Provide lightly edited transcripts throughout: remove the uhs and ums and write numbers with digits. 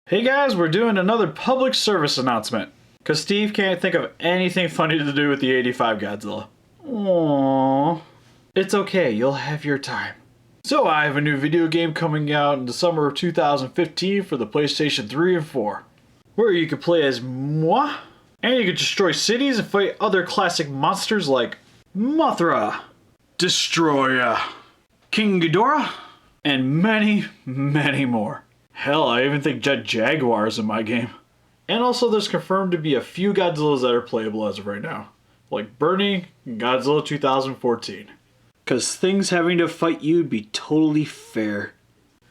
Hey guys, we're doing another public service announcement. Cause Steve can't think of anything funny to do with the 85 Godzilla. Aww. It's okay, you'll have your time. So I have a new video game coming out in the summer of 2015 for the PlayStation 3 and 4. Where you can play as moi, and you can destroy cities and fight other classic monsters like Mothra, Destroyer, King Ghidorah, and many, many more. Hell, I even think Jet Jaguar is in my game. And also there's confirmed to be a few Godzillas that are playable as of right now. Like Bernie and Godzilla 2014. Cause things having to fight you would be totally fair.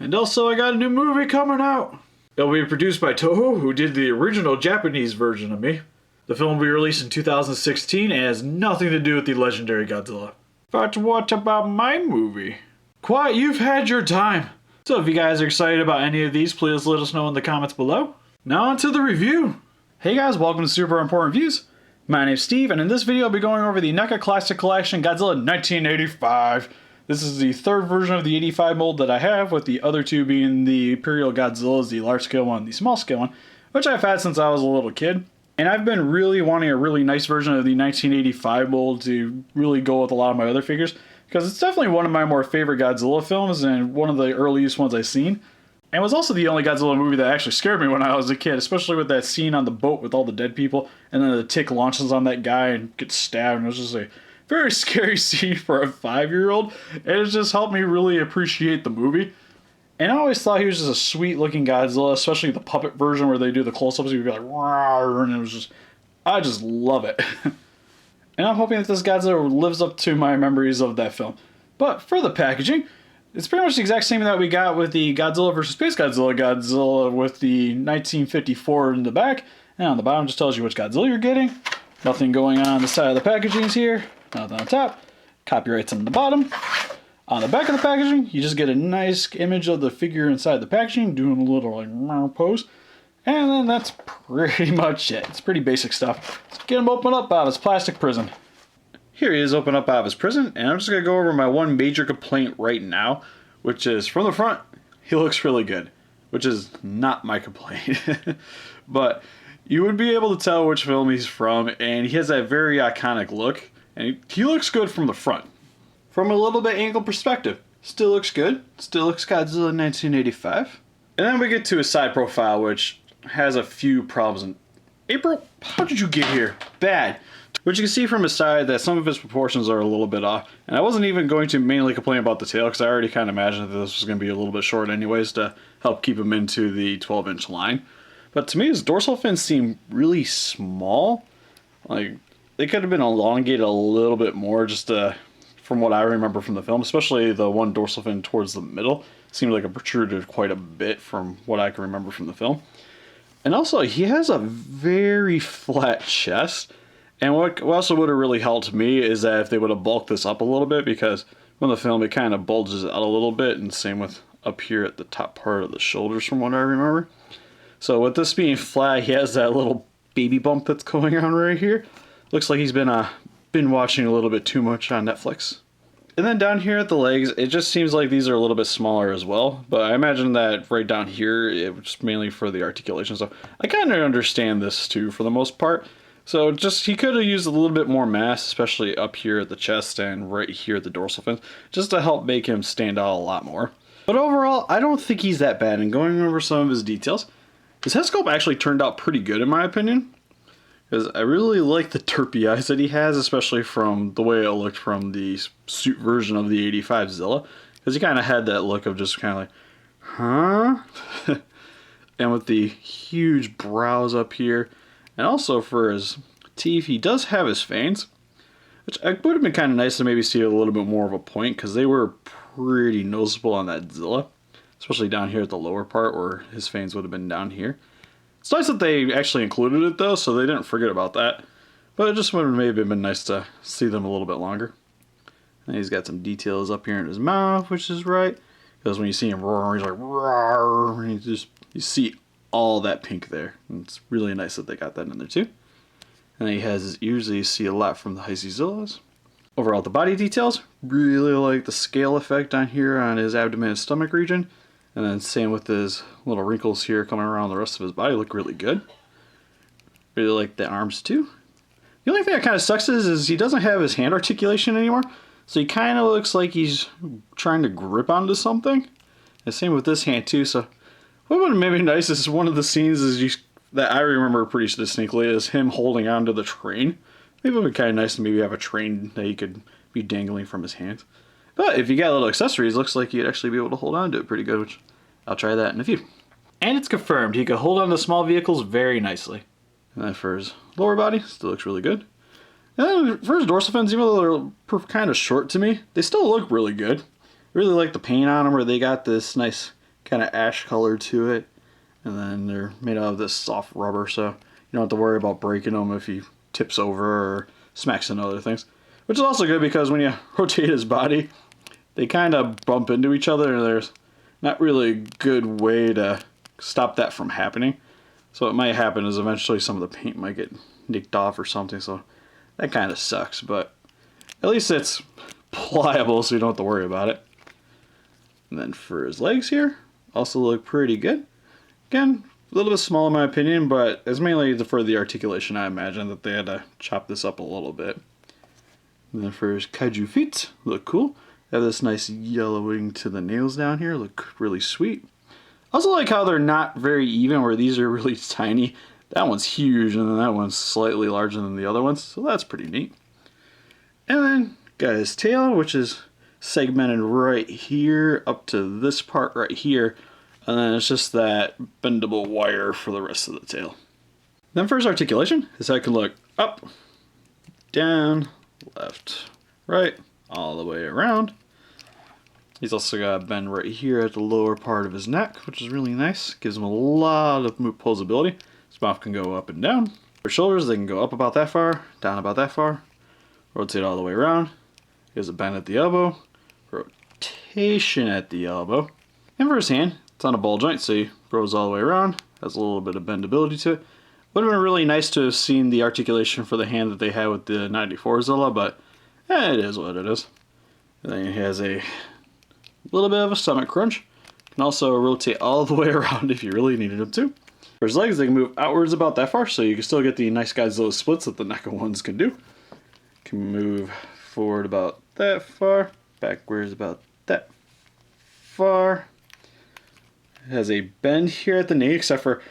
And also I got a new movie coming out. It'll be produced by Toho, who did the original Japanese version of me. The film will be released in 2016 and has nothing to do with the legendary Godzilla. But what about my movie? Quiet, you've had your time. So if you guys are excited about any of these, please let us know in the comments below. Now on to the review. Hey guys, welcome to Super Important Views. My name's Steve, and in this video I'll be going over the Neca Classic Collection Godzilla 1985. This is the third version of the 85 mold that I have, with the other two being the Imperial Godzillas, the large scale one and the small scale one, which I've had since I was a little kid. And I've been really wanting a really nice version of the 1985 mold to really go with a lot of my other figures, because it's definitely one of my more favorite Godzilla films and one of the earliest ones I've seen. And it was also the only Godzilla movie that actually scared me when I was a kid, especially with that scene on the boat with all the dead people, and then the tick launches on that guy and gets stabbed, and it was just a very scary scene for a 5-year-old, and it just helped me really appreciate the movie. And I always thought he was just a sweet looking Godzilla, especially the puppet version where they do the close-ups, you'd be like, rawr, and it was just, I just love it. And I'm hoping that this Godzilla lives up to my memories of that film. But for the packaging, it's pretty much the exact same that we got with the Godzilla vs. Space Godzilla with the 1954 in the back. And on the bottom just tells you which Godzilla you're getting. Nothing going on the side of the packaging here. Nothing on top. Copyrights on the bottom. On the back of the packaging, you just get a nice image of the figure inside the packaging, doing a little like meow pose. And then that's pretty much it. It's pretty basic stuff. Let's get him open up out of his plastic prison. Here he is open up out of his prison, and I'm just going to go over my one major complaint right now, which is from the front, he looks really good, which is not my complaint. But you would be able to tell which film he's from, and he has that very iconic look, and he looks good from the front. From a little bit angled perspective, still looks good, still looks Godzilla 1985. And then we get to his side profile, which has a few problems. And April, how did you get here? Bad. Which you can see from his side that some of his proportions are a little bit off. And I wasn't even going to mainly complain about the tail, because I already kind of imagined that this was going to be a little bit short anyways to help keep him into the 12-inch line. But to me, his dorsal fins seem really small. Like, they could have been elongated a little bit more, just from what I remember from the film, especially the one dorsal fin towards the middle. Seemed like it protruded quite a bit from what I can remember from the film. And also, he has a very flat chest. And what also would have really helped me is that if they would have bulked this up a little bit, because from the film it kind of bulges out a little bit, and same with up here at the top part of the shoulders from what I remember. So with this being flat, he has that little baby bump that's going on right here. Looks like he's been watching a little bit too much on Netflix. And then down here at the legs, it just seems like these are a little bit smaller as well. But I imagine that right down here, it was just mainly for the articulation. So I kind of understand this too for the most part. So just, he could have used a little bit more mass, especially up here at the chest and right here at the dorsal fin, just to help make him stand out a lot more. But overall, I don't think he's that bad. And going over some of his details, his head sculpt actually turned out pretty good in my opinion. Because I really like the derpy eyes that he has, especially from the way it looked from the suit version of the 85 Zilla. Because he kind of had that look of just kind of like, huh? And with the huge brows up here. And also for his teeth, he does have his fangs. Which would have been kind of nice to maybe see a little bit more of a point, because they were pretty noticeable on that Zilla. Especially down here at the lower part where his fangs would have been down here. It's nice that they actually included it though, so they didn't forget about that. But it just would have maybe been nice to see them a little bit longer. And he's got some details up here in his mouth, which is right. Because when you see him roar, he's like, roar, and you see all that pink there. And it's really nice that they got that in there too. And he has his ears that you see a lot from the Heisei Zillas. Overall, the body details, really like the scale effect on here on his abdomen and stomach region. And then same with his little wrinkles here coming around the rest of his body, look really good. Really like the arms too. The only thing that kind of sucks is he doesn't have his hand articulation anymore. So he kind of looks like he's trying to grip onto something. And same with this hand too. So what would have maybe nice is one of the scenes that I remember pretty distinctly is him holding onto the train. Maybe it would be kind of nice to maybe have a train that he could be dangling from his hands. But if you got little accessories, looks like you'd actually be able to hold on to it pretty good, which I'll try that in a few. And it's confirmed he could hold on to small vehicles very nicely. And then for his lower body, still looks really good. And then for his dorsal fins, even though they're kind of short to me, they still look really good. I really like the paint on them where they got this nice kind of ash color to it. And then they're made out of this soft rubber, so you don't have to worry about breaking them if he tips over or smacks into other things. Which is also good because when you rotate his body, they kind of bump into each other and there's not really a good way to stop that from happening. So what might happen is eventually some of the paint might get nicked off or something, so that kind of sucks, but at least it's pliable so you don't have to worry about it. And then for his legs here, also look pretty good. Again, a little bit small in my opinion, but it's mainly for the articulation. I imagine that they had to chop this up a little bit. And then for his kaiju feet, look cool. They have this nice yellowing to the nails down here, look really sweet. Also like how they're not very even, where these are really tiny. That one's huge, and then that one's slightly larger than the other ones, so that's pretty neat. And then got his tail, which is segmented right here up to this part right here, and then it's just that bendable wire for the rest of the tail. Then for his articulation, his head can look up, down, left, right, all the way around. He's also got a bend right here at the lower part of his neck, which is really nice. Gives him a lot of posability. His mouth can go up and down. For shoulders, they can go up about that far, down about that far. Rotate all the way around. He has a bend at the elbow. Rotation at the elbow. And for his hand, it's on a ball joint, so he goes all the way around. Has a little bit of bendability to it. Would have been really nice to have seen the articulation for the hand that they had with the 94 Zilla, but it is what it is. And then he has a little bit of a stomach crunch. Can also rotate all the way around if you really needed him to. For his legs, they can move outwards about that far, so you can still get the nice Godzilla splits that the Neca ones can do. Can move forward about that far, backwards about that far. It has a bend here at the knee, except for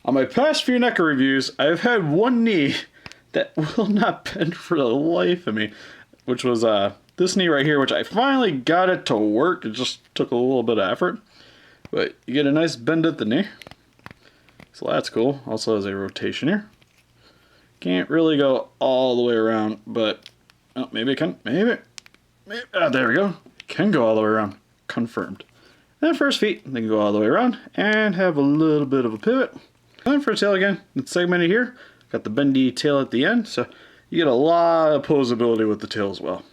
on my past few Neca reviews, I've had one knee that will not bend for the life of me, which was this knee right here, which I finally got it to work. It just took a little bit of effort, but you get a nice bend at the knee, so that's cool. Also has a rotation here. Can't really go all the way around, but oh, maybe it can. Maybe. There we go. It can go all the way around. Confirmed. And then for his feet, they can go all the way around and have a little bit of a pivot. And then for his tail again, it's segmented here. Got the bendy tail at the end, so you get a lot of posability with the tail as well.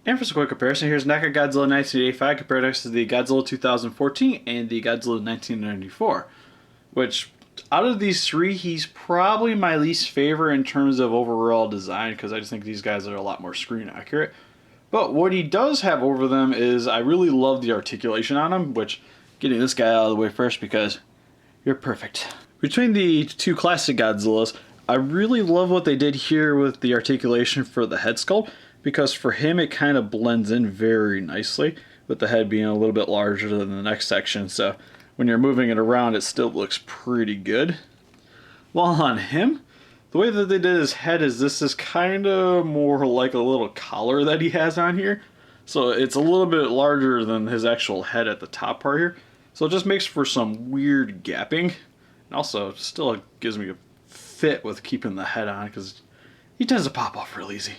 And for some quick comparison, here's Neca Godzilla 1985 compared next to the Godzilla 2014 and the Godzilla 1994. Which, out of these three, he's probably my least favorite in terms of overall design, because I just think these guys are a lot more screen accurate. But what he does have over them is I really love the articulation on him, which, getting this guy out of the way first because you're perfect. Between the two classic Godzillas, I really love what they did here with the articulation for the head sculpt, because for him it kind of blends in very nicely, with the head being a little bit larger than the next section, so when you're moving it around it still looks pretty good. While on him, the way that they did his head is this is kind of more like a little collar that he has on here, so it's a little bit larger than his actual head at the top part here, so it just makes for some weird gapping, and also still gives me a fit with keeping the head on because he tends to pop off real easy.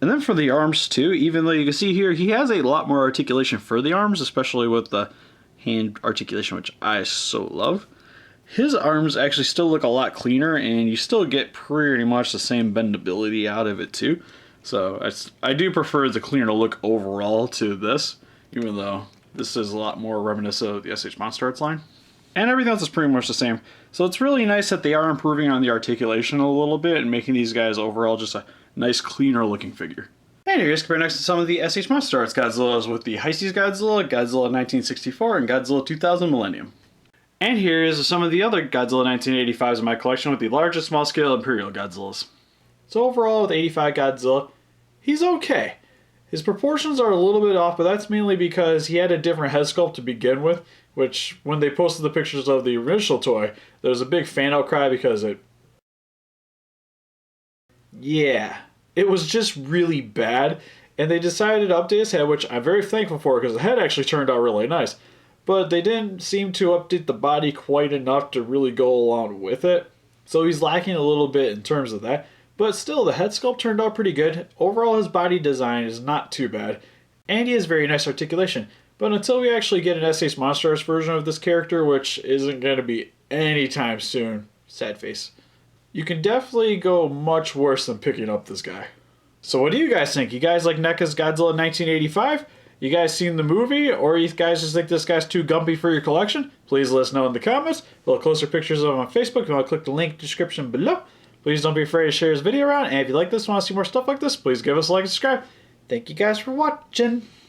And then for the arms too, even though you can see here he has a lot more articulation for the arms, especially with the hand articulation, which I so love. His arms actually still look a lot cleaner, and you still get pretty much the same bendability out of it too. So I do prefer the cleaner look overall to this, even though this is a lot more reminiscent of the SH Monster Arts line. And everything else is pretty much the same. So it's really nice that they are improving on the articulation a little bit and making these guys overall just a nice cleaner looking figure. And here's compared next to some of the SH Monster Arts Godzillas with the Heisties Godzilla, Godzilla 1964, and Godzilla 2000 Millennium. And here is some of the other Godzilla 1985s in my collection with the largest small-scale Imperial Godzillas. So overall with 85 Godzilla, he's okay. His proportions are a little bit off, but that's mainly because he had a different head sculpt to begin with, which when they posted the pictures of the initial toy, there was a big fan outcry because it was just really bad, and they decided to update his head, which I'm very thankful for because the head actually turned out really nice. But they didn't seem to update the body quite enough to really go along with it. So he's lacking a little bit in terms of that. But still, the head sculpt turned out pretty good. Overall, his body design is not too bad. And he has very nice articulation. But until we actually get an SH Monster Arts version of this character, which isn't going to be anytime soon, sad face, you can definitely go much worse than picking up this guy. So what do you guys think? You guys like Neca's Godzilla 1985? You guys seen the movie? Or you guys just think this guy's too gumpy for your collection? Please let us know in the comments. A little closer pictures of him on Facebook, and I'll click the link in the description below. Please don't be afraid to share this video around, and if you like this and want to see more stuff like this, please give us a like and subscribe. Thank you guys for watching.